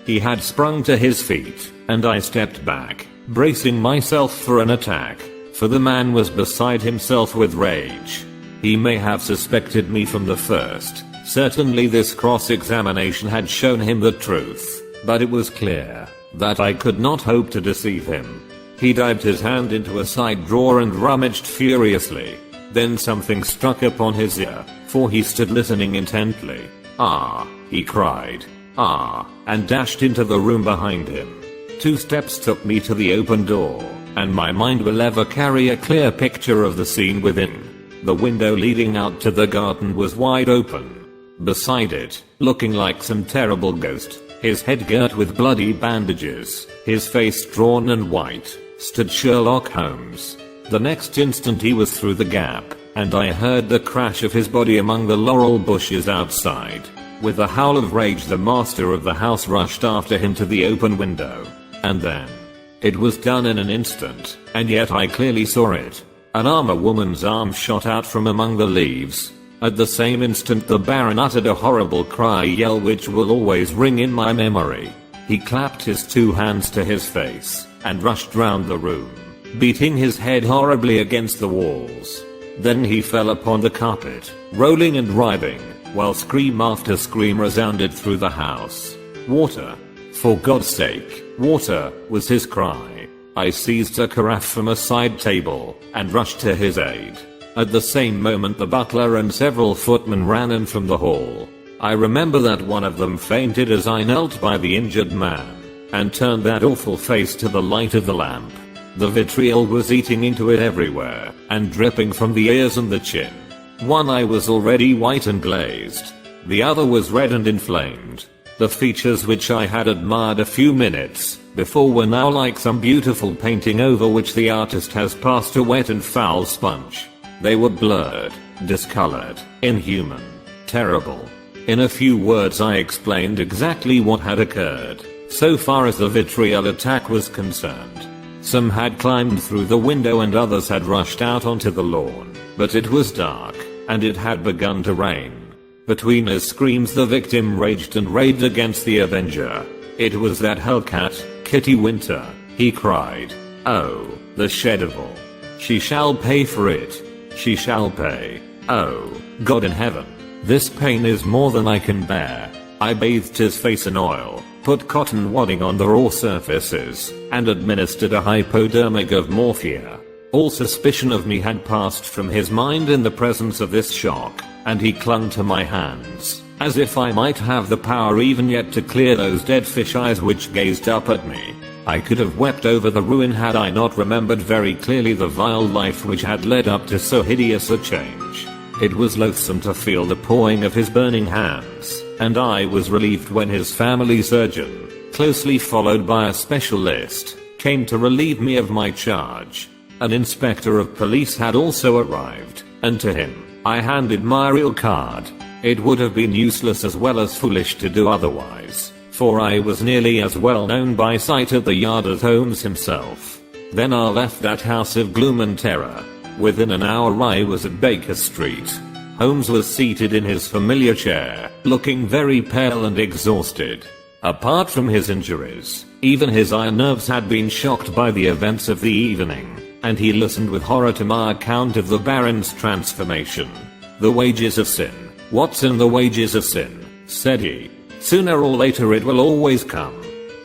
He had sprung to his feet, and I stepped back, bracing myself for an attack, for the man was beside himself with rage. He may have suspected me from the first. Certainly this cross-examination had shown him the truth, but it was clear that I could not hope to deceive him. He dived his hand into a side drawer and rummaged furiously. Then something struck upon his ear, for he stood listening intently. "Ah," he cried. "Ah," and dashed into the room behind him. 2 steps took me to the open door, and my mind will ever carry a clear picture of the scene within. The window leading out to the garden was wide open. Beside it, looking like some terrible ghost, his head girt with bloody bandages, his face drawn and white, stood Sherlock Holmes. The next instant he was through the gap, and I heard the crash of his body among the laurel bushes outside. With a howl of rage, the master of the house rushed after him to the open window. And then, it was done in an instant, and yet I clearly saw it. An arm, a woman's arm, shot out from among the leaves. At the same instant the Baron uttered a horrible cry, yell which will always ring in my memory. He clapped his 2 hands to his face, and rushed round the room, beating his head horribly against the walls. Then he fell upon the carpet, rolling and writhing, while scream after scream resounded through the house. "Water! For God's sake, water!" was his cry. I seized a carafe from a side table, and rushed to his aid. At the same moment the butler and several footmen ran in from the hall. I remember that one of them fainted as I knelt by the injured man, and turned that awful face to the light of the lamp. The vitriol was eating into it everywhere, and dripping from the ears and the chin. One eye was already white and glazed. The other was red and inflamed. The features which I had admired a few minutes before were now like some beautiful painting over which the artist has passed a wet and foul sponge. They were blurred, discolored, inhuman, terrible. In a few words I explained exactly what had occurred, so far as the vitriol attack was concerned. Some had climbed through the window and others had rushed out onto the lawn, but it was dark, and it had begun to rain. Between his screams the victim raged and raved against the avenger. "It was that hellcat, Kitty Winter," he cried. "Oh, the she-devil. She shall pay for it. She shall pay. Oh, God in heaven. This pain is more than I can bear." I bathed his face in oil, put cotton wadding on the raw surfaces, and administered a hypodermic of morphia. All suspicion of me had passed from his mind in the presence of this shock, and he clung to my hands, as if I might have the power even yet to clear those dead fish eyes which gazed up at me. I could have wept over the ruin had I not remembered very clearly the vile life which had led up to so hideous a change. It was loathsome to feel the pawing of his burning hands, and I was relieved when his family surgeon, closely followed by a specialist, came to relieve me of my charge. An inspector of police had also arrived, and to him I handed my real card. It would have been useless as well as foolish to do otherwise, for I was nearly as well known by sight at the yard as Holmes himself. Then I left that house of gloom and terror. Within an hour I was at Baker Street. Holmes was seated in his familiar chair, looking very pale and exhausted. Apart from his injuries, even his iron nerves had been shocked by the events of the evening, and he listened with horror to my account of the Baron's transformation. "The wages of sin. Watson, the wages of sin," said he. "Sooner or later it will always come.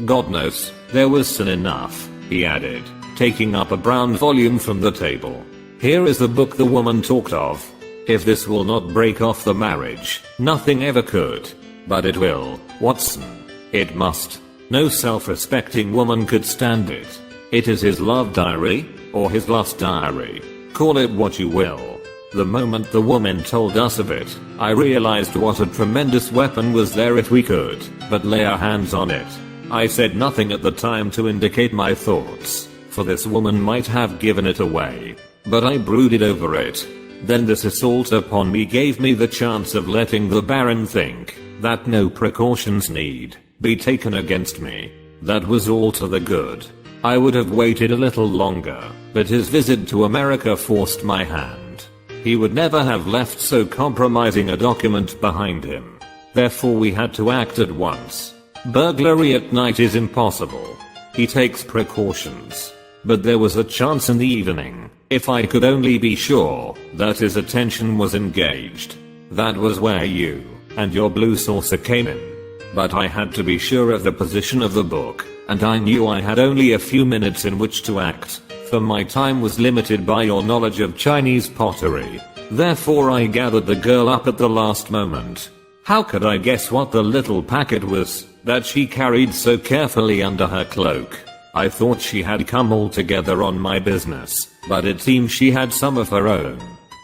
God knows, there was sin enough," he added, taking up a brown volume from the table. "Here is the book the woman talked of. If this will not break off the marriage, nothing ever could. But it will, Watson. It must. No self-respecting woman could stand it. It is his love diary, or his lust diary. Call it what you will. The moment the woman told us of it, I realized what a tremendous weapon was there if we could but lay our hands on it. I said nothing at the time to indicate my thoughts, for this woman might have given it away. But I brooded over it. Then this assault upon me gave me the chance of letting the Baron think that no precautions need be taken against me. That was all to the good. I would have waited a little longer, but his visit to America forced my hand. He would never have left so compromising a document behind him. Therefore we had to act at once. Burglary at night is impossible. He takes precautions. But there was a chance in the evening, if I could only be sure that his attention was engaged. That was where you and your blue saucer came in. But I had to be sure of the position of the book, and I knew I had only a few minutes in which to act, for my time was limited by your knowledge of Chinese pottery. Therefore I gathered the girl up at the last moment. How could I guess what the little packet was that she carried so carefully under her cloak? I thought she had come all together on my business, but it seems she had some of her own.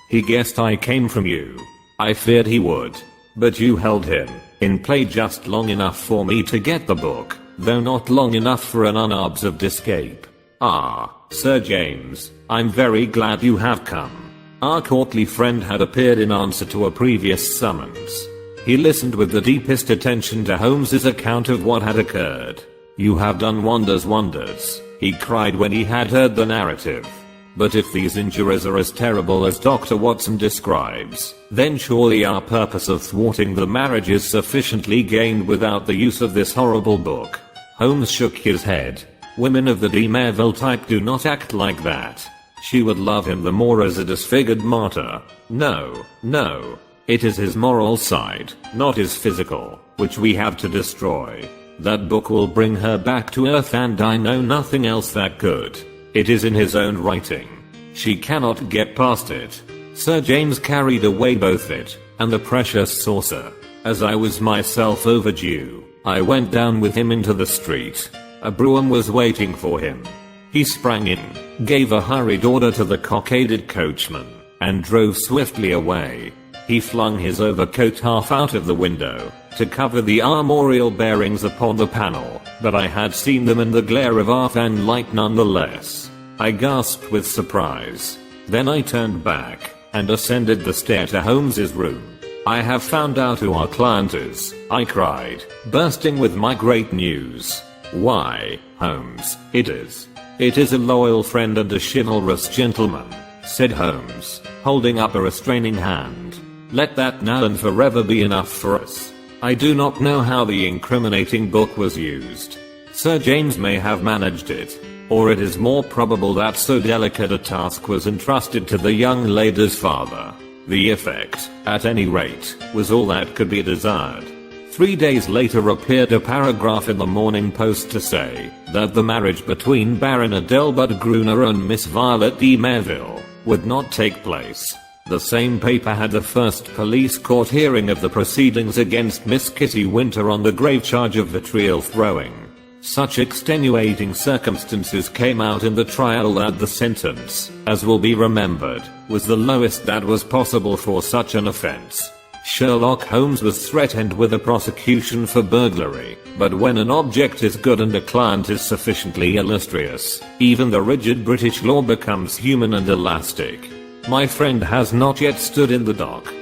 He guessed I came from you. I feared he would. But you held him in play just long enough for me to get the book, though not long enough for an unobserved escape. Ah, Sir James, I'm very glad you have come. Our courtly friend had appeared in answer to a previous summons. He listened with the deepest attention to Holmes's account of what had occurred. You have done wonders, he cried when he had heard the narrative. But if these injuries are as terrible as Dr. Watson describes, then surely our purpose of thwarting the marriage is sufficiently gained without the use of this horrible book. Holmes shook his head. Women of the de Merville type do not act like that. She would love him the more as a disfigured martyr. No. It is his moral side, not his physical, which we have to destroy. That book will bring her back to earth, and I know nothing else that could. It is in his own writing. She cannot get past it. Sir James carried away both it and the precious saucer. As I was myself overdue, I went down with him into the street. A brougham was waiting for him. He sprang in, gave a hurried order to the cockaded coachman, and drove swiftly away. He flung his overcoat half out of the window to cover the armorial bearings upon the panel, but I had seen them in the glare of our fan light nonetheless. I gasped with surprise. Then I turned back and ascended the stair to Holmes's room. I have found out who our client is, I cried, bursting with my great news. Why, Holmes, it is a loyal friend and a chivalrous gentleman, said Holmes, holding up a restraining hand. Let that now and forever be enough for us. I do not know how the incriminating book was used. Sir James may have managed it, or it is more probable that so delicate a task was entrusted to the young lady's father. The effect, at any rate, was all that could be desired. 3 days later appeared a paragraph in the Morning Post to say that the marriage between Baron Adelbert Gruner and Miss Violet de Merville would not take place. The same paper had the first police court hearing of the proceedings against Miss Kitty Winter on the grave charge of vitriol throwing. Such extenuating circumstances came out in the trial that the sentence, as will be remembered, was the lowest that was possible for such an offense. Sherlock Holmes was threatened with a prosecution for burglary, but when an object is good and a client is sufficiently illustrious, even the rigid British law becomes human and elastic. My friend has not yet stood in the dock.